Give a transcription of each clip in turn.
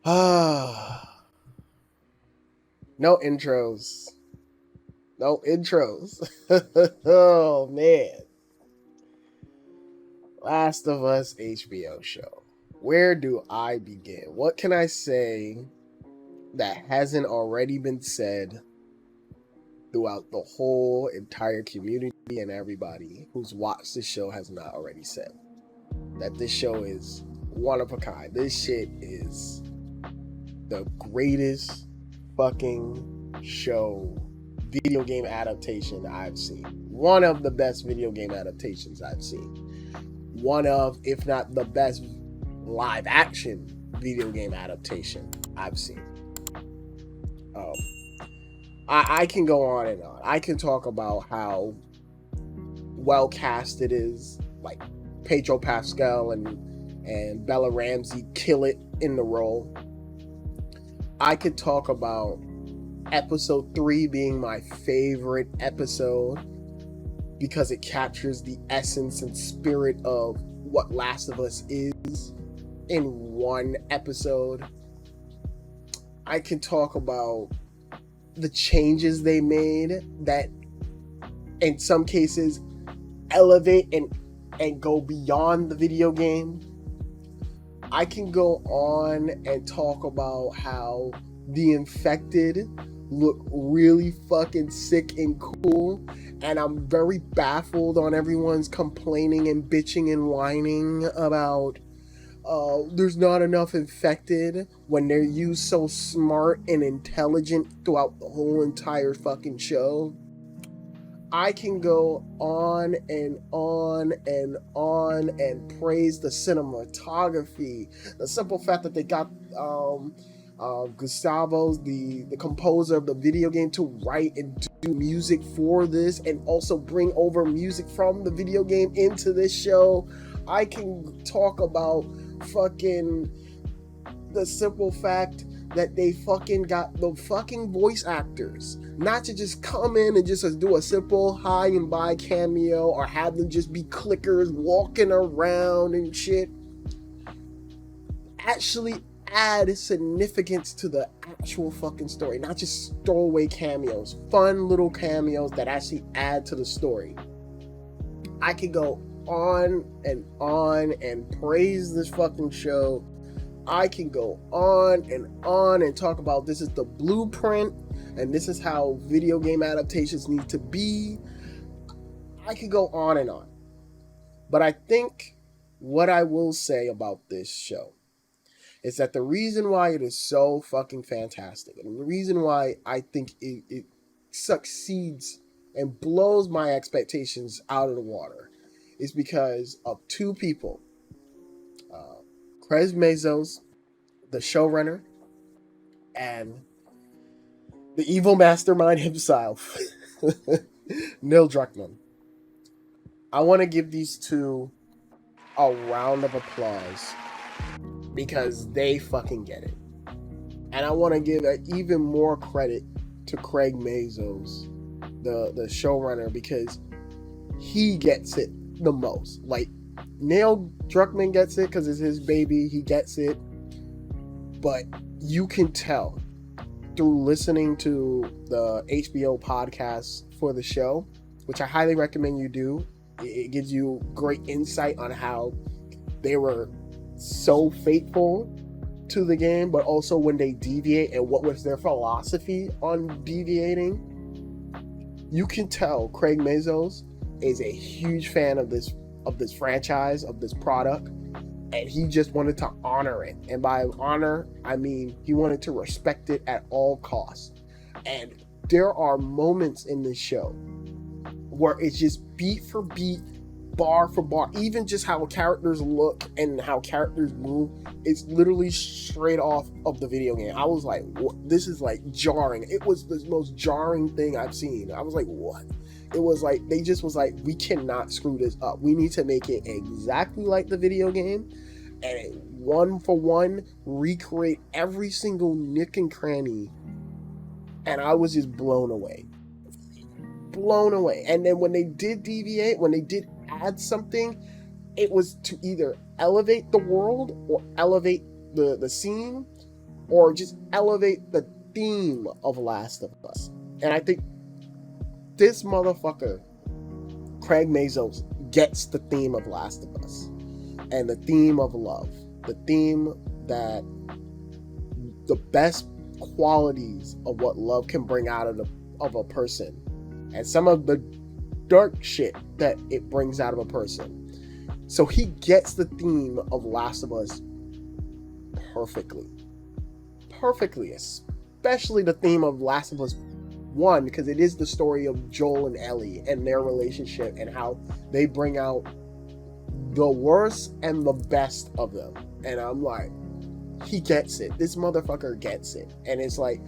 Ah, no intros. No intros. Oh man. Last of Us HBO show. Where do I begin? What can I say that hasn't already been said throughout the whole entire community and everybody who's watched this show has not already said? That this show is one of a kind. This shit is the greatest fucking show, video game adaptation I've seen. One of the best video game adaptations I've seen. One of, if not the best live action video game adaptation I've seen. Um, I can go on and on. I can talk about how well cast it is, like Pedro Pascal and Bella Ramsey kill it in the role. I could talk about episode 3 being my favorite episode because it captures the essence and spirit of what Last of Us is in one episode. I can talk about the changes they made that in some cases elevate and go beyond the video game. I can go on and talk about how the infected look really fucking sick and cool, and I'm very baffled on everyone's complaining and bitching and whining about there's not enough infected when they're used so smart and intelligent throughout the whole entire fucking show. I can go on and on and on and praise the cinematography, the simple fact that they got Gustavo, the composer of the video game, to write and do music for this, and also bring over music from the video game into this show. I can talk about fucking the simple fact that they fucking got the fucking voice actors not to just come in and just do a simple hi and bye cameo or have them just be clickers walking around and shit. Actually add significance to the actual fucking story, not just throwaway cameos, fun little cameos that actually add to the story. I could go on and praise this fucking show. I can go on and talk about this is the blueprint and this is how video game adaptations need to be. I could go on and on. But I think what I will say about this show is that the reason why it is so fucking fantastic, and the reason why I think it succeeds and blows my expectations out of the water, is because of two people. Craig Mazos, the showrunner, and the evil mastermind himself, Neil Druckmann. I want to give these two a round of applause because they fucking get it. And I want to give even more credit to Craig Mazos, the showrunner, because he gets it the most. Like, Neil Druckmann gets it because it's his baby. He gets it. But you can tell through listening to the HBO podcast for the show, which I highly recommend you do. It gives you great insight on how they were so faithful to the game, but also when they deviate and what was their philosophy on deviating. You can tell Craig Mazos is a huge fan of this franchise, of this product, and he just wanted to honor it. And by honor, I mean he wanted to respect it at all costs. And there are moments in this show where it's just beat for beat, bar for bar, even just how characters look and how characters move. It's literally straight off of the video game. I was like, what? This is like jarring. It was the most jarring thing I've seen. I was like, what? It was like, they just was like, we cannot screw this up. We need to make it exactly like the video game and one for one recreate every single nick and cranny. And I was just blown away. And then when they did deviate, when they did add something, it was to either elevate the world or elevate the scene, or just elevate the theme of Last of Us. And I think this motherfucker, Craig Mazos, gets the theme of Last of Us and the theme of love, the theme that the best qualities of what love can bring out of a person, and some of the dark shit that it brings out of a person. So he gets the theme of Last of Us perfectly, especially the theme of Last of Us 1, because it is the story of Joel and Ellie and their relationship and how they bring out the worst and the best of them. And I'm like, he gets it. This motherfucker gets it. And it's like,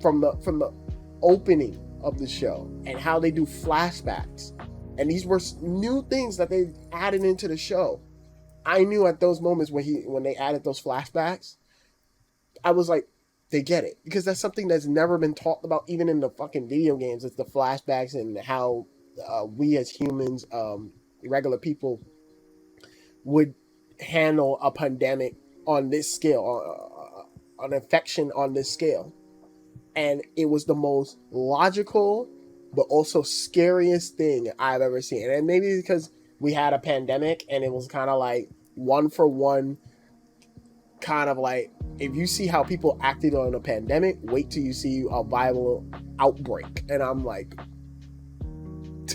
from the opening of the show and how they do flashbacks, and these were new things that they added into the show. I knew at those moments when they added those flashbacks, I was like, they get it, because that's something that's never been talked about even in the fucking video games. It's the flashbacks and how we as humans, regular people, would handle a pandemic on this scale, an infection on this scale. And it was the most logical but also scariest thing I've ever seen. And maybe because we had a pandemic and it was kind of like one for one, kind of like, if you see how people acted on a pandemic, wait till you see a viral outbreak. And I'm like,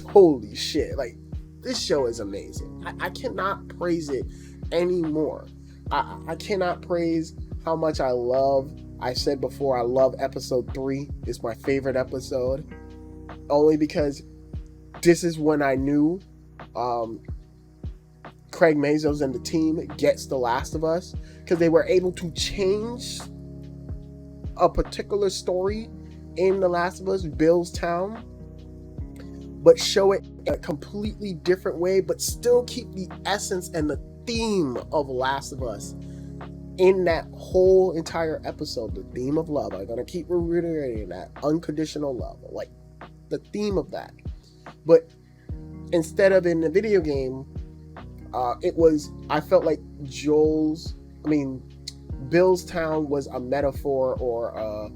holy shit, like, this show is amazing. I cannot praise it anymore. I cannot praise how much I said before, I love episode 3. It's my favorite episode, only because this is when I knew Craig Mazos and the team gets The Last of Us, because they were able to change a particular story in The Last of Us, Bill's Town, but show it in a completely different way, but still keep the essence and the theme of Last of Us in that whole entire episode. The theme of love. I'm gonna keep reiterating that. Unconditional love, like the theme of that. But instead of in the video game, I felt like Bill's Town was a metaphor or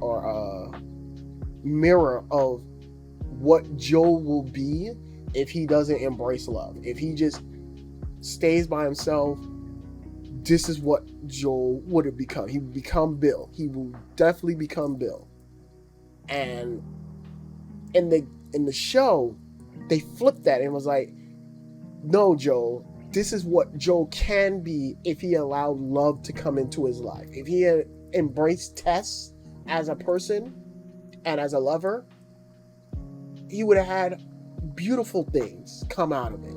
a mirror of what Joel will be if he doesn't embrace love. If he just stays by himself, this is what Joel would have become. He would become Bill. He will definitely become Bill. And in the show, they flipped that and was like, no, Joel, this is what Joel can be if he allowed love to come into his life. If he had embraced Tess as a person and as a lover, he would have had beautiful things come out of it.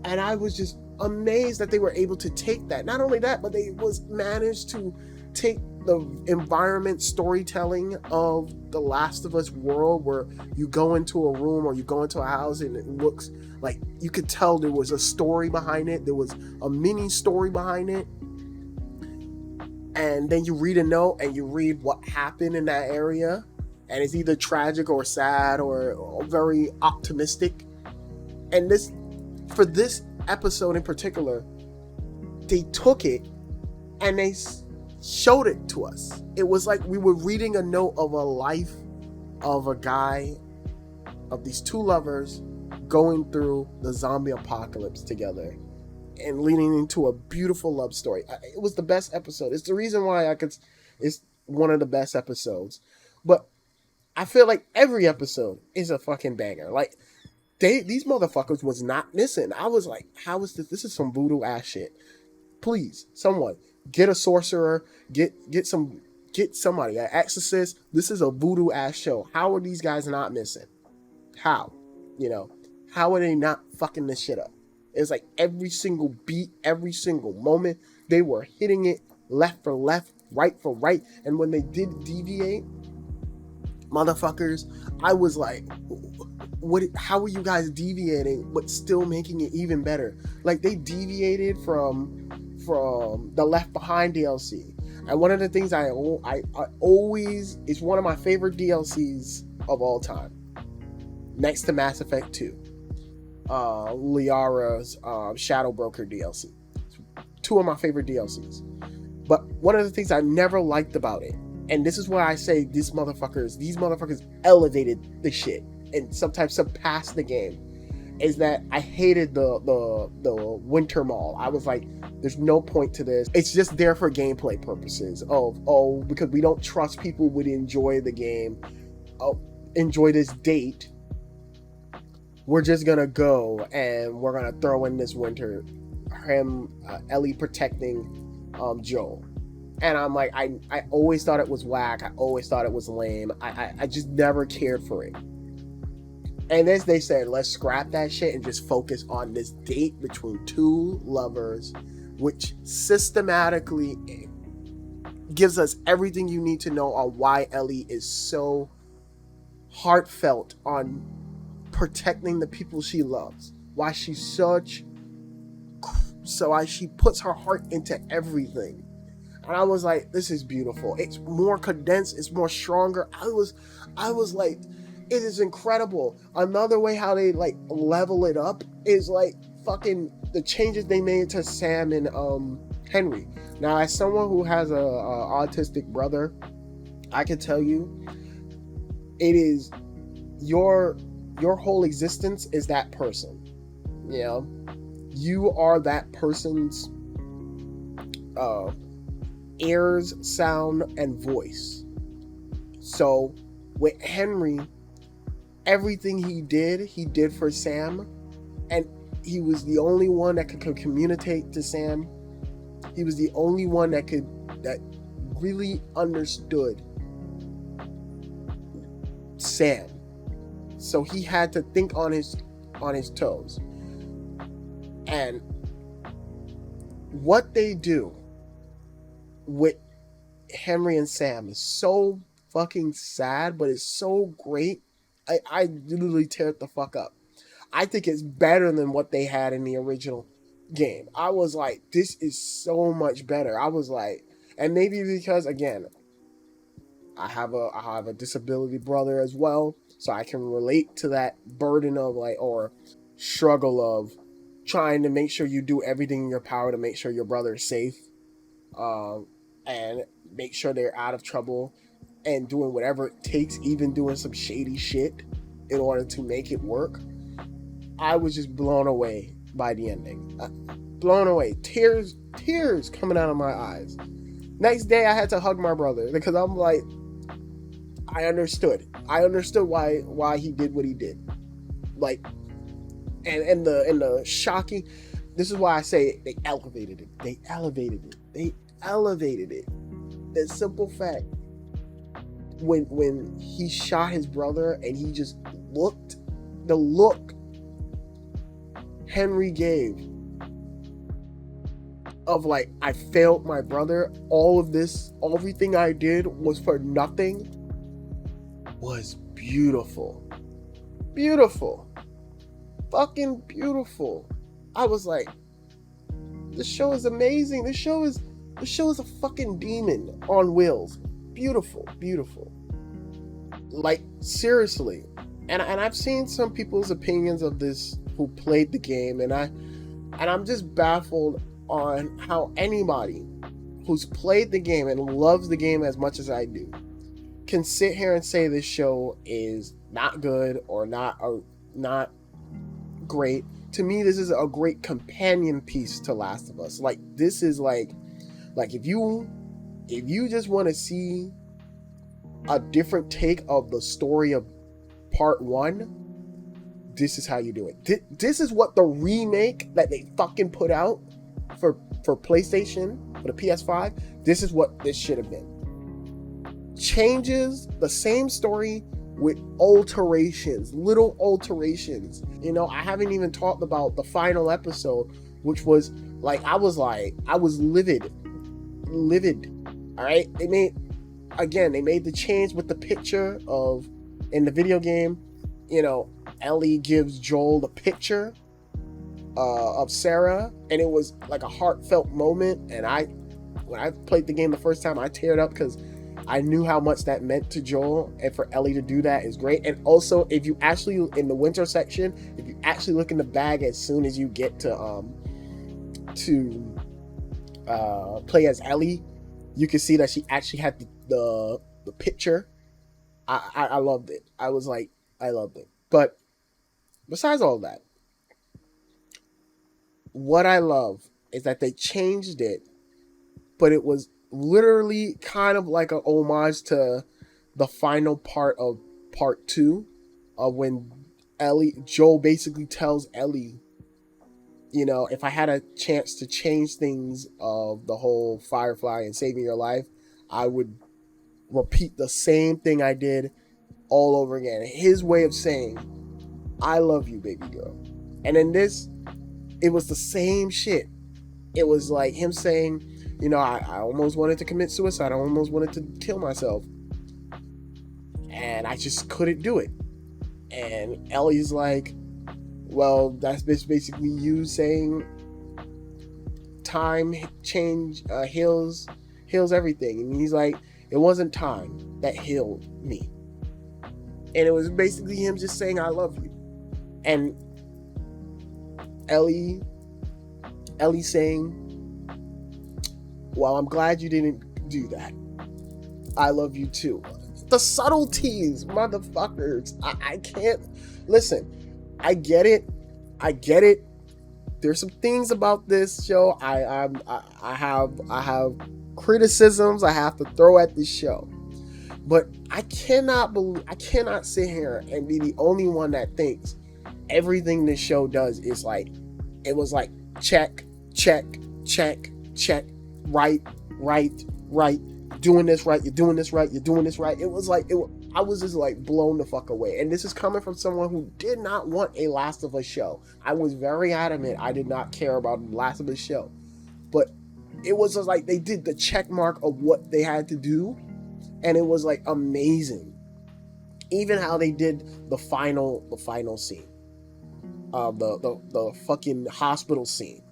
And I was just amazed that they were able to take that. Not only that, but they managed to take the environment storytelling of the Last of Us world, where you go into a room or you go into a house and it looks like you could tell there was a story behind it. There was a mini story behind it. And then you read a note and you read what happened in that area. And it's either tragic or sad or very optimistic. And for this episode in particular, they took it and they showed it to us. It was like we were reading a note of a life of a guy, of these two lovers going through the zombie apocalypse together and leading into a beautiful love story. It was the best episode. It's the reason why it's one of the best episodes. But I feel like every episode is a fucking banger. Like, these motherfuckers was not missing. I was like, how is this? This is some voodoo ass shit. Please, someone get a sorcerer, get somebody, an exorcist. This is a voodoo ass show. How are these guys not missing? How? How are they not fucking this shit up? It's like every single beat, every single moment, they were hitting it left for left, right for right. And when they did deviate, motherfuckers, I was like, how are you guys deviating but still making it even better? Like, they deviated from the Left Behind DLC. And one of the things I always, is one of my favorite DLCs of all time, next to Mass Effect 2, Liara's Shadow Broker DLC. Two of my favorite DLCs. But one of the things I never liked about it, and this is why I say these motherfuckers elevated the shit and sometimes surpassed the game, is that I hated the winter mall. I was like, there's no point to this. It's just there for gameplay purposes of, oh, because we don't trust people would enjoy the game, enjoy this date, we're just gonna go and we're gonna throw in this winter, Ellie protecting Joel. And I'm like, I always thought it was whack. I always thought it was lame. I just never cared for it. And then they said, let's scrap that shit and just focus on this date between two lovers, which systematically gives us everything you need to know on why Ellie is so heartfelt on protecting the people she loves. Why she puts her heart into everything. And I was like, this is beautiful. It's more condensed. It's more stronger. I was like, it is incredible. Another way how they like level it up is like fucking the changes they made to Sam and Henry. Now, as someone who has a autistic brother, I can tell you, it is your whole existence is that person. You know, you are that person's ears, sound, and voice. So with Henry, everything he did for Sam, and he was the only one that could communicate to Sam. He was the only one that really understood Sam. So he had to think on his toes. And what they do with Henry and Sam is so fucking sad, but it's so great. I literally tear it the fuck up. I think it's better than what they had in the original game. I was like, this is so much better. I was like, and maybe because, again, I have a disability brother as well, so I can relate to that burden of like, or struggle of trying to make sure you do everything in your power to make sure your brother is safe, and make sure they're out of trouble, and doing whatever it takes, even doing some shady shit in order to make it work. I was just blown away by the ending. Blown away. Tears coming out of my eyes. Next day, I had to hug my brother because I'm like, I understood. I understood why he did what he did. Like, and the shocking. This is why I say they elevated it. They elevated it. The simple fact, when he shot his brother and he just looked, the look Henry gave of like, I failed my brother, all of this, everything I did was for nothing, was beautiful. Beautiful. Fucking beautiful. I was like, this show is amazing. This show is a fucking demon on wheels. Beautiful. Like, seriously. And I've seen some people's opinions of this who played the game, and I'm just baffled on how anybody who's played the game and loves the game as much as I do can sit here and say this show is not good or not great. To me, this is a great companion piece to Last of Us. Like, this is like if you just want to see a different take of the story of part 1, this is how you do it. This is what the remake that they fucking put out for PlayStation, for the PS5, this is what this should have been. Changes, the same story with alterations, little alterations. You know, I haven't even talked about the final episode, which was like, I was livid. All right, they made the change with the picture of, in the video game, you know, Ellie gives Joel the picture of Sarah, and it was like a heartfelt moment. And when I played the game the first time, I teared up because I knew how much that meant to Joel, and for Ellie to do that is great. And also, if you actually, in the winter section, if you actually look in the bag as soon as you get to play as Ellie, You can see that she actually had the picture. I loved it. I was like, I loved it. But besides all that, what I love is that they changed it, but it was literally kind of like an homage to the final part of part two, of when Joel basically tells Ellie, if I had a chance to change things of the whole Firefly and saving your life, I would repeat the same thing I did all over again. His way of saying, I love you, baby girl. And in this, it was the same shit. It was like him saying, I almost wanted to commit suicide. I almost wanted to kill myself. And I just couldn't do it. And Ellie's like, well, that's basically you saying time heals everything. And he's like, it wasn't time that healed me. And it was basically him just saying, I love you. And Ellie saying, well, I'm glad you didn't do that. I love you too. The subtleties, motherfuckers. I can't listen. I get it. There's some things about this show I have criticisms I have to throw at this show. But I cannot sit here and be the only one that thinks everything this show does is like, it was like check, check, check, check, right, doing this right, you're doing this right. It was like, I was just like blown the fuck away. And this is coming from someone who did not want a Last of Us show. I was very adamant I did not care about the Last of Us show. But it was just like they did the check mark of what they had to do. And it was like amazing. Even how they did the final scene. The fucking hospital scene.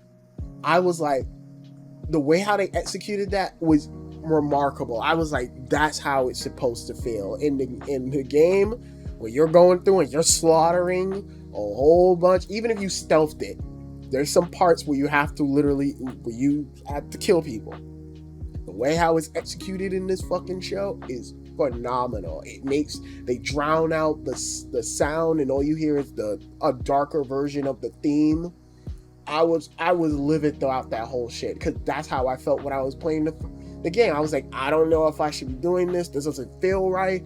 I was like, the way how they executed that was remarkable. I was like, that's how it's supposed to feel in the game, where you're going through and you're slaughtering a whole bunch. Even if you stealthed it, there's some parts where you have to kill people. The way how it's executed in this fucking show is phenomenal. They drown out the sound, and all you hear is a darker version of the theme. I was livid throughout that whole shit, because that's how I felt when I was playing the game. I was like, I don't know if I should be doing this. This doesn't feel right.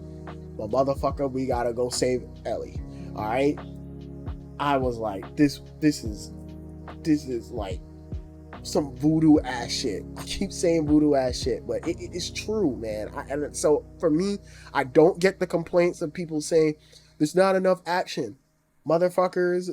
But motherfucker, we gotta go save Ellie. All right. I was like, this is like some voodoo ass shit. I keep saying voodoo ass shit, but it's true, man. And so for me, I don't get the complaints of people saying there's not enough action. Motherfuckers,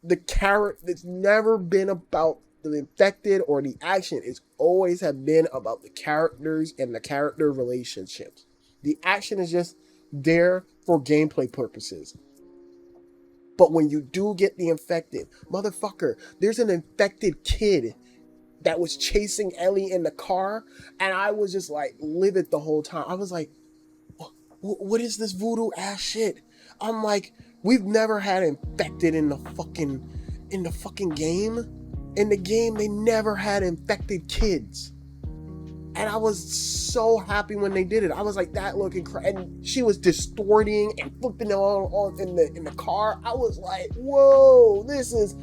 it's never been about the infected or the action. It's always have been about the characters and the character relationships. The action is just there for gameplay purposes. But when you do get the infected, motherfucker, there's an infected kid that was chasing Ellie in the car, and I was just like livid the whole time. I was like, what is this voodoo ass shit? I'm like, we've never had infected in the fucking game. In the game, they never had infected kids. And I was so happy when they did it. I was like, that look incredible. And she was distorting and flipping on in the car. I was like, whoa, this is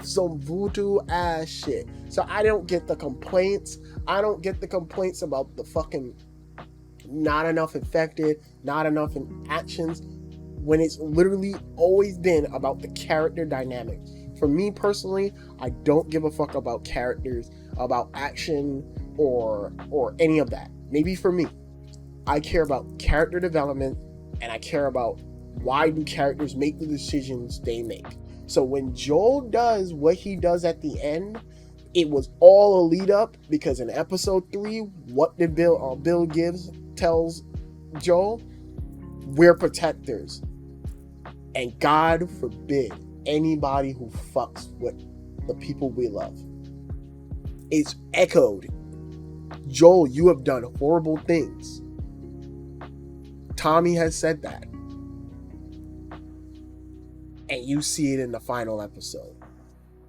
some voodoo ass shit. So I don't get the complaints. I don't get the complaints about the fucking not enough infected, not enough in actions, when it's literally always been about the character dynamic. For me personally, I don't give a fuck about characters, about action, or any of that. Maybe for me, I care about character development, and I care about why do characters make the decisions they make. So when Joel does what he does at the end, it was all a lead up, because in episode 3, what did Bill tells Joel? We're protectors. And God forbid anybody who fucks with the people we love. It's echoed. Joel, you have done horrible things. Tommy has said that. And you see it in the final episode.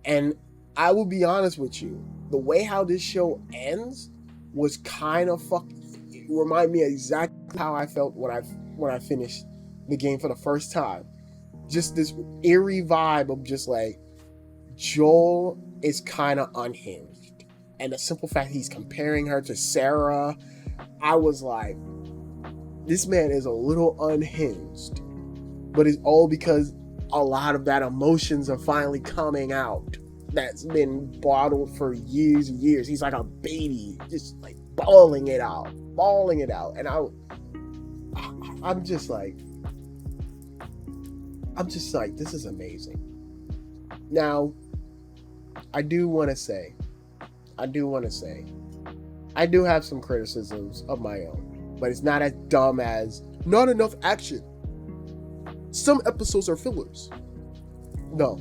And I will be honest with you, the way how this show ends was kind of it reminded me exactly how I felt when I finished the game for the first time. Just this eerie vibe of just like Joel is kind of unhinged, and the simple fact he's comparing her to Sarah, I was like, this man is a little unhinged, but it's all because a lot of that emotions are finally coming out that's been bottled for years and years. He's like a baby, just like bawling it out, and I'm just like, this is amazing. Now, I do want to say, I do have some criticisms of my own, but it's not as dumb as not enough action. Some episodes are fillers. No,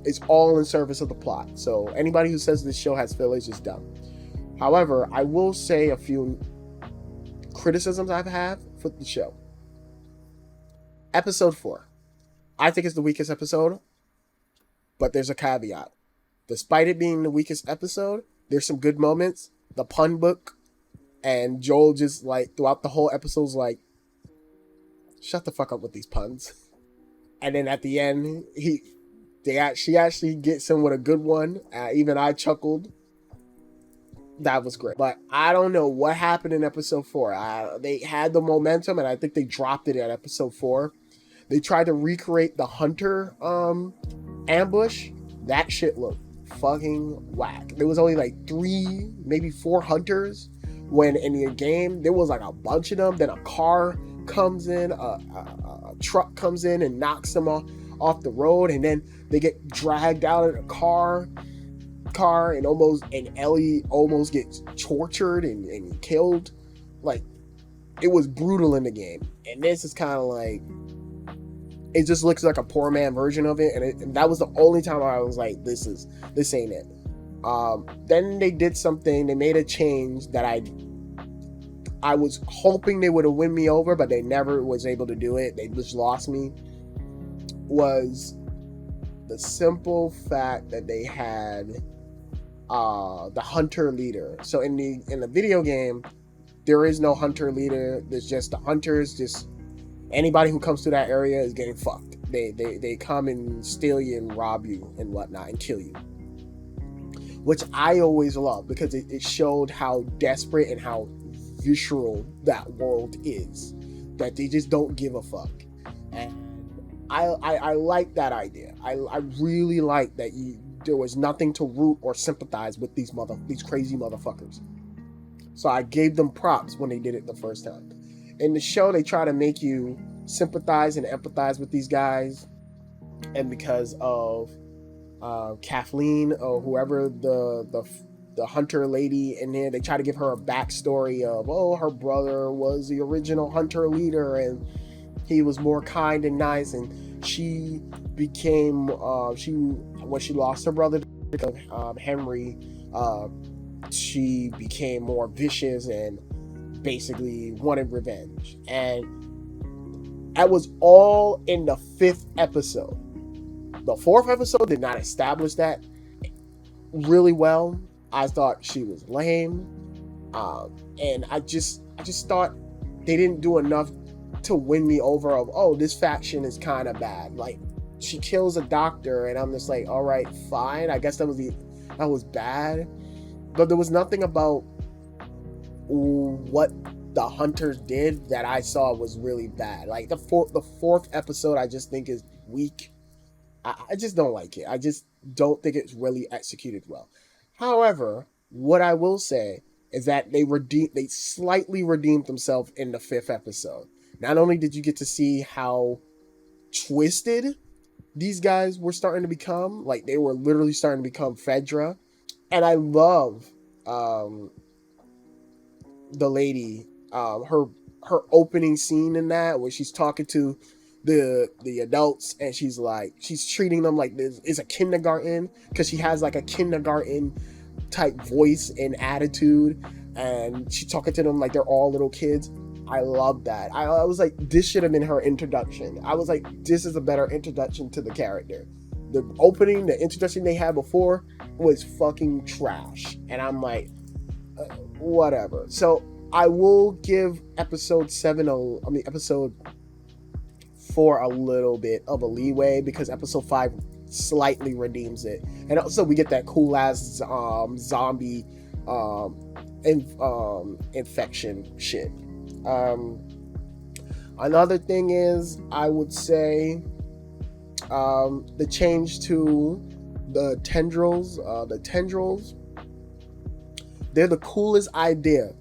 it's all in service of the plot. So anybody who says this show has fillers is dumb. However, I will say a few criticisms I've had for the show. Episode 4. I think it's the weakest episode, but there's a caveat. Despite it being the weakest episode, there's some good moments. The pun book, and Joel just like throughout the whole episode's like, shut the fuck up with these puns. And then at the end, she actually gets him with a good one. Even I chuckled. That was great. But I don't know what happened in episode 4. They had the momentum, and I think they dropped it at episode 4. They tried to recreate the Hunter ambush. That shit looked fucking whack. There was only like 3, maybe 4 hunters, when in the game there was like a bunch of them. Then a car comes in, a truck comes in and knocks them off the road, and then they get dragged out of the car, and Ellie almost gets tortured and killed. Like, it was brutal in the game, and this is kind of like, it just looks like a poor man version of it, and that was the only time I was like, this ain't it. Then they did something. They made a change that I was hoping they would have won me over, but they never was able to do it. They just lost me. Was the simple fact that they had the hunter leader. So in the video game, there is no hunter leader. There's just the hunters. Just anybody who comes to that area is getting fucked. They come and steal you and rob you and whatnot and kill you, which I always love, because it showed how desperate and how visceral that world is, that they just don't give a fuck. And I like that idea. I really like that there was nothing to root or sympathize with these crazy motherfuckers. So I gave them props when they did it the first time. In the show, they try to make you sympathize and empathize with these guys, and because of Kathleen or whoever the hunter lady in there, they try to give her a backstory of, her brother was the original hunter leader and he was more kind and nice, and she became when she lost her brother, Henry, she became more vicious and basically wanted revenge. And that was all in the 5th episode. The 4th episode did not establish that really well. I thought she was lame, and I just thought they didn't do enough to win me over of, this faction is kind of bad. Like, she kills a doctor, and I'm just like, all right, fine, I guess that was bad. But there was nothing about what the hunters did that I saw was really bad. Like, the 4th episode, I just think is weak. I just don't like it. I just don't think it's really executed well. However, what I will say is that they slightly redeemed themselves in the 5th episode. Not only did you get to see how twisted these guys were starting to become, like they were literally starting to become Fedra. And I love the lady, her opening scene in that, where she's talking to the adults, and she's treating them like this is a kindergarten, because she has like a kindergarten type voice and attitude, and she's talking to them like they're all little kids. I love that. I was like, this should have been her introduction. I was like, this is a better introduction to the character. The introduction they had before was fucking trash, and I'm like, whatever. So I will give episode 4 a little bit of a leeway because episode 5 slightly redeems it, and also we get that cool ass zombie infection shit. Another thing is, I would say the change to the tendrils. They're the coolest idea.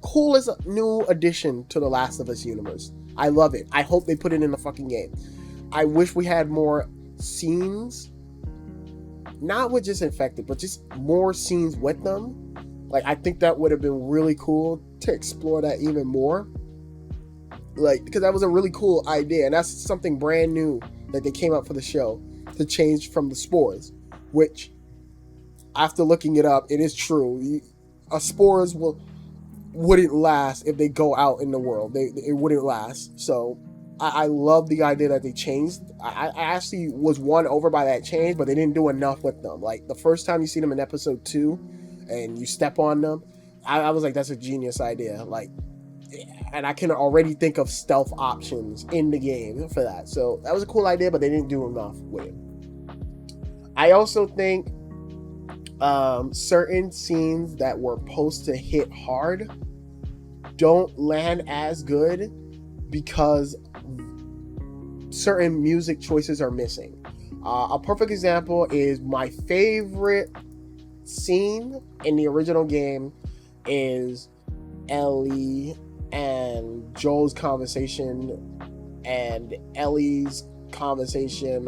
Coolest new addition to the Last of Us universe. I love it. I hope they put it in the fucking game. I wish we had more scenes, not with just infected, but just more scenes with them. Like, I think that would have been really cool to explore that even more. Like, because that was a really cool idea, and that's something brand new that they came up for the show, to change from the spores, which, after looking it up, it is true. Spores wouldn't last if they go out in the world. It wouldn't last. So I love the idea that they changed. I actually was won over by that change, but they didn't do enough with them. Like, the first time you see them in episode 2 and you step on them, I was like, that's a genius idea. Like, and I can already think of stealth options in the game for that. So that was a cool idea, but they didn't do enough with it. I also think certain scenes that were supposed to hit hard don't land as good because certain music choices are missing. A perfect example is my favorite scene in the original game is Ellie and Joel's conversation, and Ellie's conversation.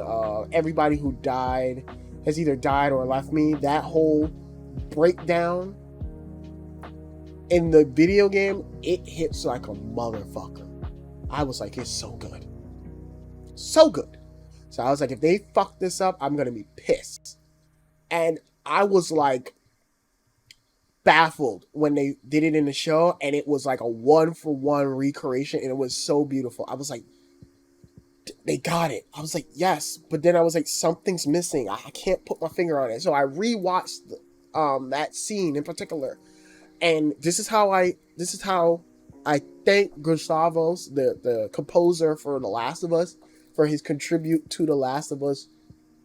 Everybody who died has either died or left me. That whole breakdown in the video game, it hits like a motherfucker. I was like, it's so good. So good. So I was like, if they fuck this up, I'm going to be pissed. And I was like baffled when they did it in the show, and it was like a 1-for-1 recreation, and it was so beautiful. I was like, they got it. I was like, yes. But then I was like, something's missing. I can't put my finger on it. So I rewatched that scene in particular. And this is how I thank Gustavos, the composer for The Last of Us, for his contribute to The Last of Us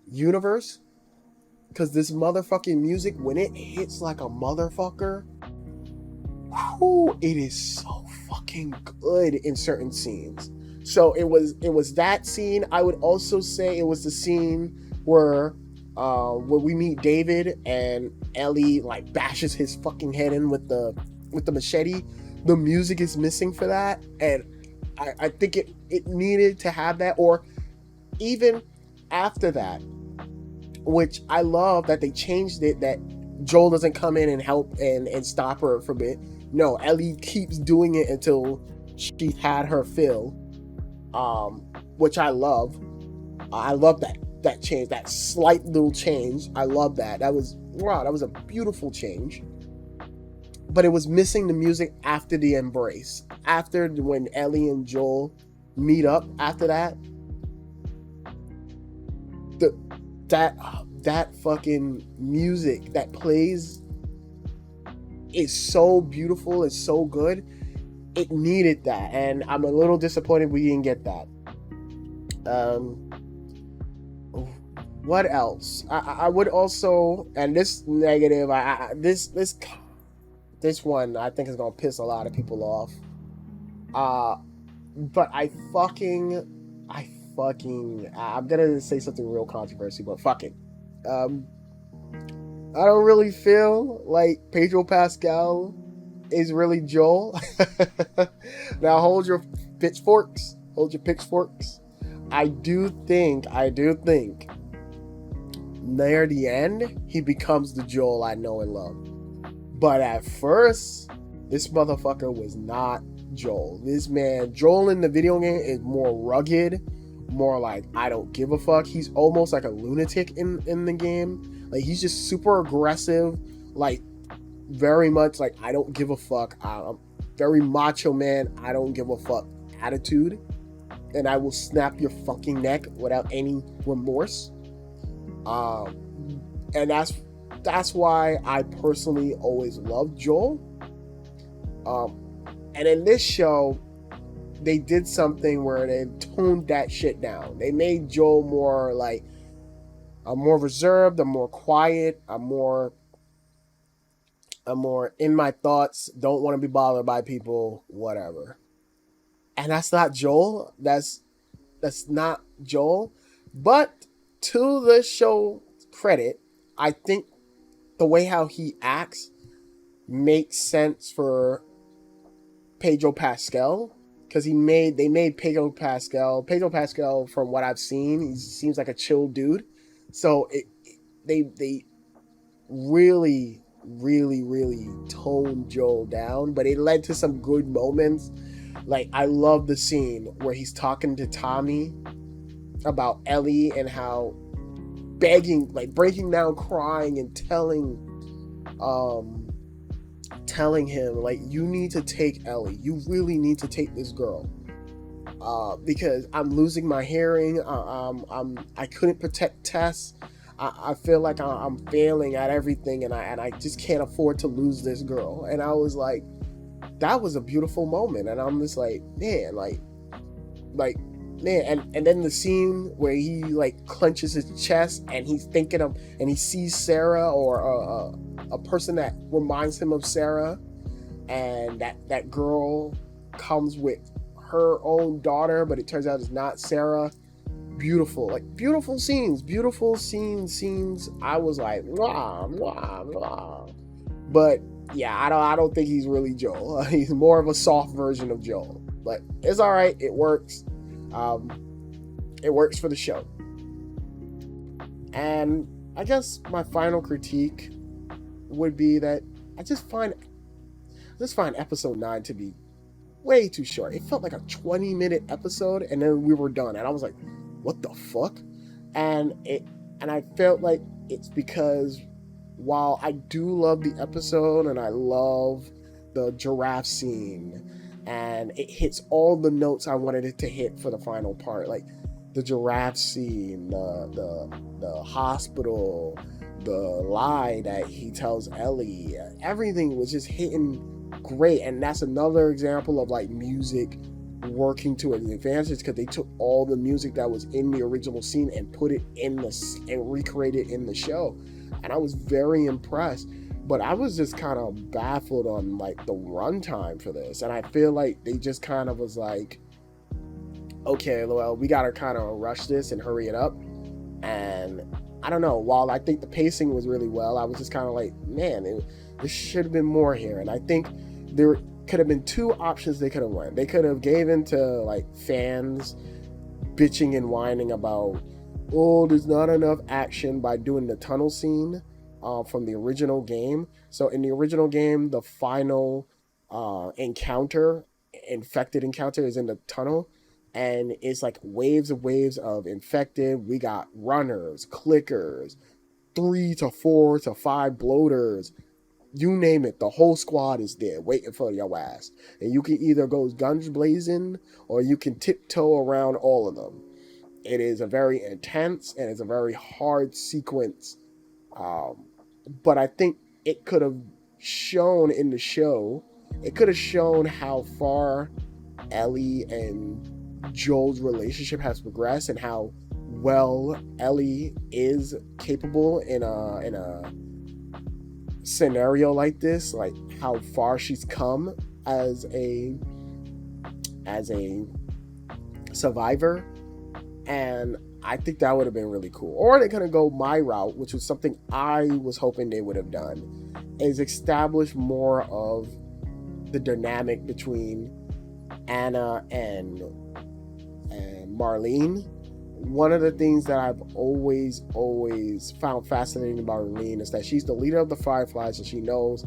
universe. Because this motherfucking music, when it hits like a motherfucker, whoo, it is so fucking good in certain scenes. So it was that scene. I would also say it was the scene where we meet David and Ellie like bashes his fucking head in with the machete. The music is missing for that, and I think it needed to have that, or even after that, which I love that they changed it, that Joel doesn't come in and help and stop her from it. No, Ellie keeps doing it until she's had her fill, which I love. I love that change, that slight little change. I love that. That was a beautiful change. But it was missing the music after the embrace. After when Ellie and Joel meet up after that. That fucking music that plays is so beautiful, it's so good. It needed that, and I'm a little disappointed we didn't get that. What else? I would also, and this negative, this one I think is gonna piss a lot of people off. But I'm gonna say something real controversial, but fuck it. I don't really feel like Pedro Pascal is really Joel. Now hold your pitchforks. I do think near the end he becomes the Joel I know and love. But at first, this motherfucker was not Joel. This man, Joel in the video game is more rugged, more like, I don't give a fuck. He's almost like a lunatic in the game. Like, he's just super aggressive, like very much like, I don't give a fuck. I'm very macho man, I don't give a fuck attitude. And I will snap your fucking neck without any remorse. And that's that's why I personally always loved Joel. And in this show, they did something where they toned that shit down. They made Joel more like I'm more reserved, I'm more quiet, I'm more in my thoughts, don't want to be bothered by people, whatever. And that's not Joel. That's not Joel. But to the show credit, I think the way how he acts makes sense for Pedro Pascal, because they made Pedro Pascal. Pedro Pascal, from what I've seen, he seems like a chill dude. So they really, really, really toned Joel down, but it led to some good moments. Like, I love the scene where he's talking to Tommy about Ellie and how begging, like breaking down crying and telling him, like, you need to take Ellie. You really need to take this girl. Because I'm losing my hearing. I couldn't protect Tess. I feel like I'm failing at everything, and I just can't afford to lose this girl. And I was like, that was a beautiful moment. And I'm just like, man, man. And then the scene where he like clenches his chest and he's thinking of, and he sees Sarah, or a person that reminds him of Sarah, and that girl comes with her own daughter, but it turns out it's not Sarah. Beautiful scenes. I was like, wow, wow, wow. But yeah, I don't think he's really Joel. He's more of a soft version of Joel, but it's all right. It works. It works for the show. And I guess my final critique would be that I just find episode 9 to be way too short. It felt like a 20-minute episode, and then we were done, and I was like, what the fuck? And I felt like it's because while I do love the episode and I love the giraffe scene, and it hits all the notes I wanted it to hit for the final part, like the giraffe scene, the hospital, the lie that he tells Ellie, everything was just hitting great. And that's another example of like music working to an advantage, because they took all the music that was in the original scene and put it in and recreated it in the show, and I was very impressed. But I was just kind of baffled on like the runtime for this, and I feel like they just kind of was like, okay, well, we gotta kind of rush this and hurry it up. And I don't know, while I think the pacing was really well, I was just kind of like, man, there should have been more here. And I think there could have been two options they could have went. They could have gave in to like fans bitching and whining about, oh, there's not enough action, by doing the tunnel scene from the original game. So in the original game, the final infected encounter is in the tunnel, and it's like waves of infected. We got runners, clickers, 3 to 4 to 5 bloaters, you name it, the whole squad is there waiting for your ass. And you can either go guns blazing, or you can tiptoe around all of them. It is a very intense and it's a very hard sequence. But I think it could have shown in the show, it could have shown how far Ellie and Joel's relationship has progressed, and how well Ellie is capable in a scenario like this, like how far she's come as a survivor. And I think that would have been really cool. Or they're gonna go my route, which was something I was hoping they would have done, is establish more of the dynamic between Anna and Marlene. One of the things that I've always found fascinating about Marlene is that she's the leader of the Fireflies, and she knows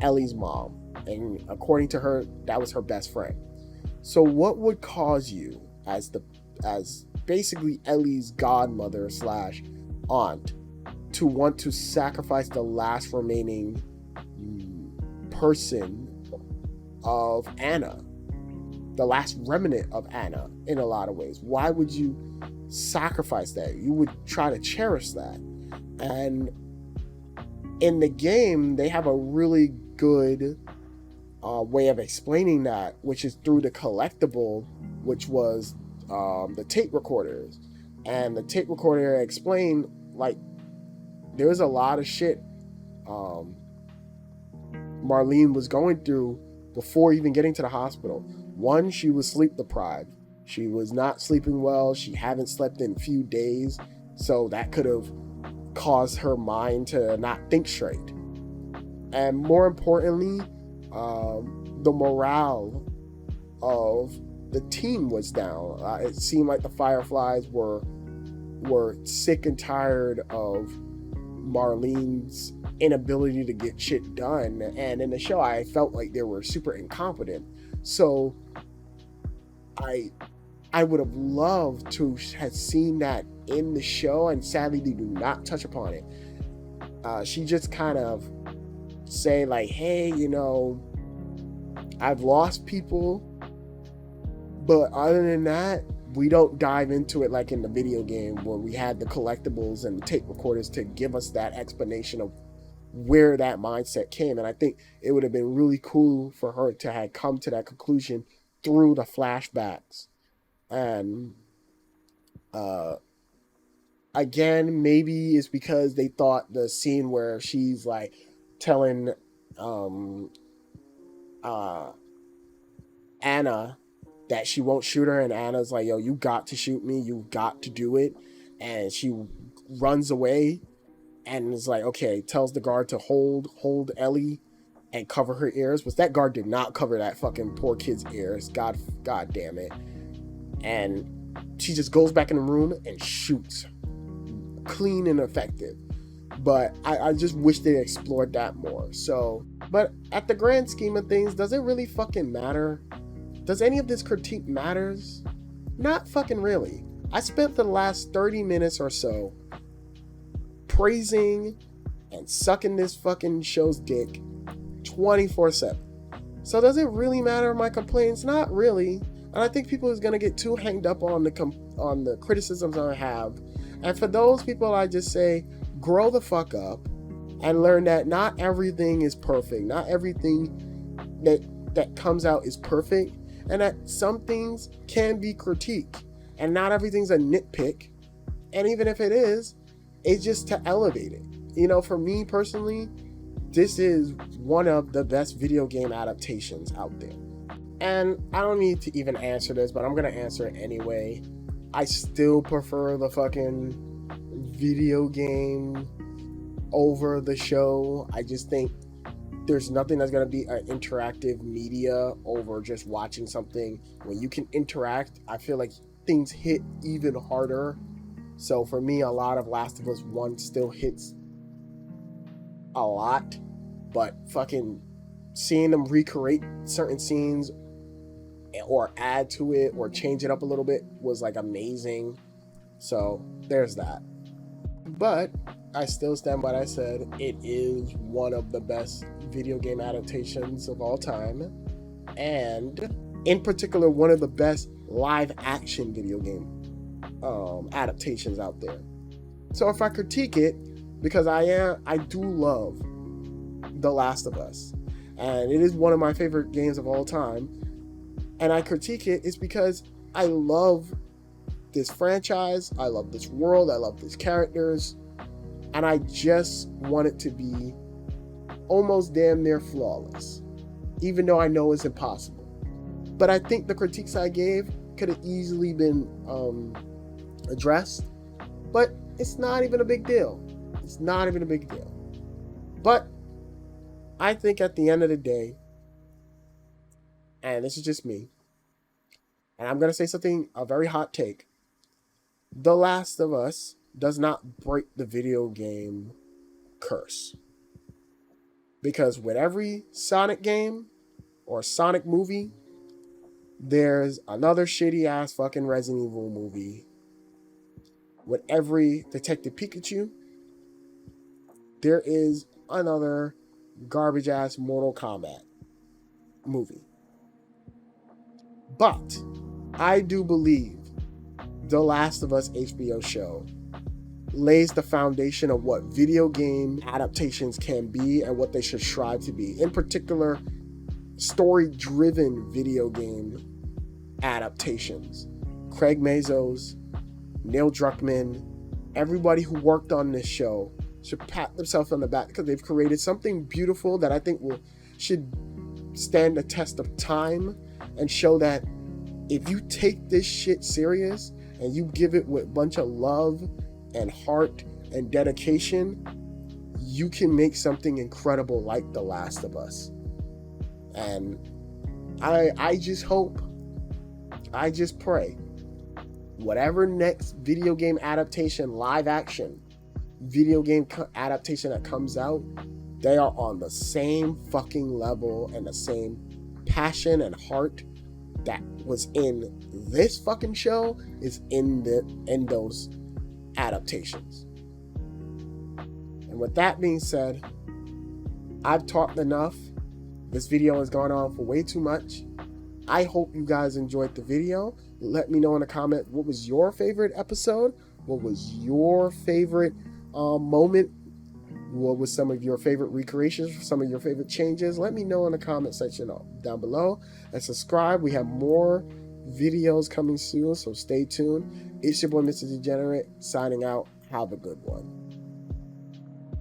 Ellie's mom, and according to her, that was her best friend. So what would cause you, as basically Ellie's godmother / aunt, to want to sacrifice the last remaining person of Anna, the last remnant of Anna, in a lot of ways? Why would you sacrifice that? You would try to cherish that. And In the game, they have a really good way of explaining that, which is through the collectible, which was the tape recorders. And the tape recorder explained, like, there was a lot of shit um, Marlene was going through before even getting to the hospital. One, she was sleep deprived. She was not sleeping well. She hadn't slept in a few days. So that could have caused her mind to not think straight. And more importantly, the morale of the team was down. It seemed like the Fireflies were sick and tired of Marlene's inability to get shit done, and in the show I felt like they were super incompetent. So I would have loved to have seen that in the show, and sadly they do not touch upon it. She just kind of say like, hey, I've lost people, but other than that, we don't dive into it like in the video game where we had the collectibles and the tape recorders to give us that explanation of where that mindset came. And I think it would have been really cool for her to have come to that conclusion through the flashbacks. And again, maybe it's because they thought the scene where she's like telling Anna that she won't shoot her, and Anna's like, yo, you got to shoot me, you got to do it, and she runs away and is like, okay, tells the guard to hold Ellie and cover her ears, but that guard did not cover that fucking poor kid's ears. God damn it. And she just goes back in the room and shoots. Clean and effective. But I just wish they explored that more. So, but at the grand scheme of things, does it really fucking matter? Does any of this critique matters? Not fucking really. I spent the last 30 minutes or so praising and sucking this fucking show's dick 24/7. So does it really matter my complaints? Not really. And I think people is gonna get too hanged up on the criticisms I have. And for those people, I just say, grow the fuck up and learn that not everything is perfect. Not everything that comes out is perfect, and that some things can be critiqued, and not everything's a nitpick. And even if it is, it's just to elevate it. For me personally, this is one of the best video game adaptations out there. And I don't need to even answer this, but I'm going to answer it anyway. I still prefer the fucking video game over the show. I just think there's nothing that's going to be an interactive media over just watching something. When you can interact, I feel like things hit even harder. So for me, a lot of Last of Us 1 still hits a lot, but fucking seeing them recreate certain scenes or add to it or change it up a little bit was like amazing. So there's that. But I still stand by what I said. It is one of the best video game adaptations of all time, and in particular one of the best live action video game adaptations out there. So if I critique it, because I do love The Last of Us, and it is one of my favorite games of all time, and I critique it, is because I love this franchise, I love this world, I love these characters, and I just want it to be almost damn near flawless, even though I know it's impossible. But I think the critiques I gave could have easily been addressed, but it's not even a big deal. It's not even a big deal. But I think at the end of the day, and this is just me, and I'm going to say something, a very hot take, The Last of Us does not break the video game curse. Because with every Sonic game or Sonic movie, there's another shitty ass fucking Resident Evil movie. With every Detective Pikachu, there is another garbage ass Mortal Kombat movie. But I do believe The Last of Us HBO show lays the foundation of what video game adaptations can be and what they should strive to be. In particular, story-driven video game adaptations. Craig Mazos, Neil Druckmann, everybody who worked on this show should pat themselves on the back because they've created something beautiful that I think should stand the test of time and show that if you take this shit serious and you give it with a bunch of love and heart and dedication, you can make something incredible like The Last of Us. And I just hope, I just pray, whatever next video game adaptation, live action video game adaptation that comes out, they are on the same fucking level and the same passion and heart that was in this fucking show is in those adaptations. And with that being said, I've talked enough. This video has gone on for way too much. I hope you guys enjoyed the video. Let me know in the comment, what was your favorite episode? What was your favorite moment? What was some of your favorite recreations, some of your favorite changes? Let me know in the comment section down below. And subscribe. We have more videos coming soon, so stay tuned. It's your boy, Mr. Degenerate, signing out. Have a good one.